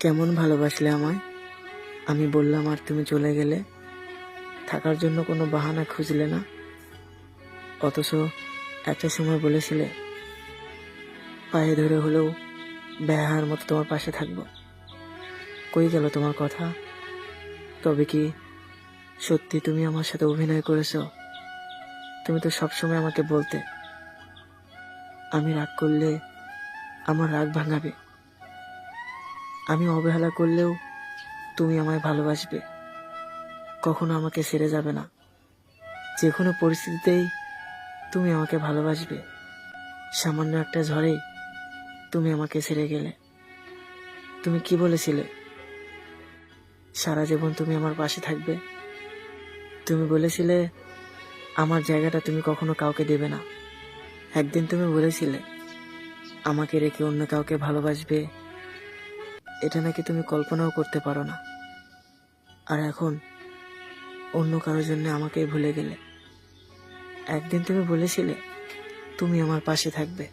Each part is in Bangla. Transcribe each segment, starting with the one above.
কেমন ভালোবাসলে আমায়? আমি বললাম আর তুমি চলে গেলে। থাকার জন্য কোনো বাহানা খুঁজলে না। অথচ একটা সময় বলেছিলে পায়ে ধরে হলেও বেহায়ার মতো তোমার পাশে থাকবো। কই গেল তোমার কথা? তবে কি সত্যি তুমি আমার সাথে অভিনয় করেছো? তুমি তো সবসময় আমাকে বলতে আমি রাগ করলে আমার রাগ ভাঙাবে, আমি অবহেলা করলেও তুমি আমায় ভালোবাসবে, কখনো আমাকে ছেড়ে যাবে না। যে কোনো পরিস্থিতিতেই তুমি আমাকে ভালোবাসবে। সামান্য একটা ঝড়েই তুমি আমাকে ছেড়ে গেলে। তুমি কি বলেছিলে? সারা জীবন তুমি আমার পাশে থাকবে। তুমি বলেছিলে আমার জায়গাটা তুমি কখনো কাউকে দেবে না। একদিন তুমি বলেছিলে আমাকে রেখে অন্য কাউকে ভালোবাসবে। এটা নাকি তুমি কল্পনাও করতে পারো না। আর এখন অন্য কারোর জন্য আমাকেই ভুলে গেলে। একদিন তুমি বলেছিলে তুমি আমার পাশে থাকবে।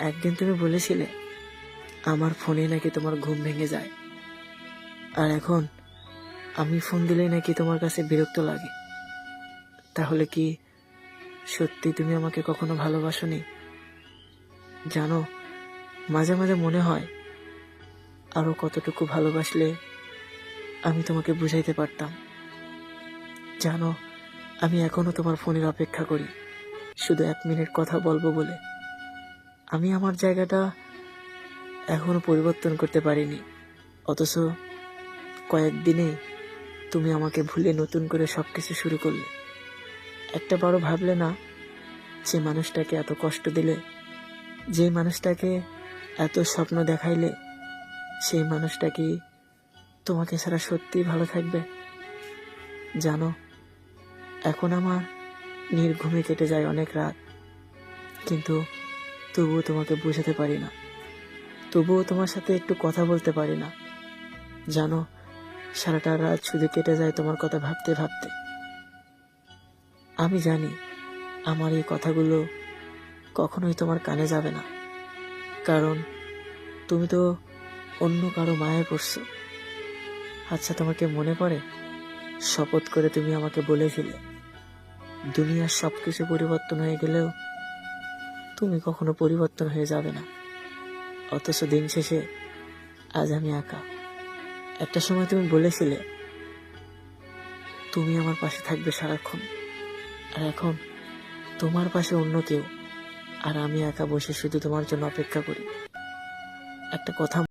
একদিন তুমি বলেছিলে আমার ফোনে নাকি তোমার ঘুম ভেঙে যায়। আর এখন আমি ফোন দিলেই নাকি তোমার কাছে বিরক্ত লাগে। তাহলে কি সত্যি তুমি আমাকে কখনো ভালোবাসোনি? জানো, মাঝে মাঝে মনে হয় আরো কতটুকু ভালোবাসলে আমি তোমাকে বুঝাইতে পারতাম। জানো, আমি এখনো তোমার ফোনের অপেক্ষা করি, শুধু 1 মিনিট কথা বলবো বলে। আমি আমার জায়গাটা এখনো পরিবর্তন করতে পারিনি। অথচ কয়েকদিনে তুমি আমাকে ভুলে নতুন করে সবকিছু শুরু করলে। একটা বারো ভাবলে না, যে মানুষটাকে এত কষ্ট দিলে, যে মানুষটাকে এত স্বপ্ন দেখাইলে, সেই মানুষটা কি তোমাকে ছাড়া সত্যিই ভালো থাকবে? জানো, এখন আমার নির্ঘুমে কেটে যায় অনেক রাত, কিন্তু তবুও তোমাকে বোঝাতে পারি না। তবুও তোমার সাথে একটু কথা বলতে পারি না। জানো, সারাটা রাত শুধু কেটে যায় তোমার কথা ভাবতে ভাবতে। আমি জানি আমার এই কথাগুলো কখনোই তোমার কানে যাবে না, কারণ তুমি তো অন্য কারো মায়ায় পড়ছো। আচ্ছা, তোমাকে মনে পড়ে শপথ করে তুমি আমাকে বলেছিলে দুনিয়ার সবকিছু পরিবর্তন হয়ে গেলেও তুমি কখনো পরিবর্তন হয়ে যাবে না। অথচ দিন শেষে আজ আমি একা। একটা সময় তুমি বলেছিলে তুমি আমার পাশে থাকবে সারাক্ষণ, আর এখন তোমার পাশে অন্য কেউ, আর আমি একা বসে শুধু তোমার জন্য অপেক্ষা করি। একটা কথা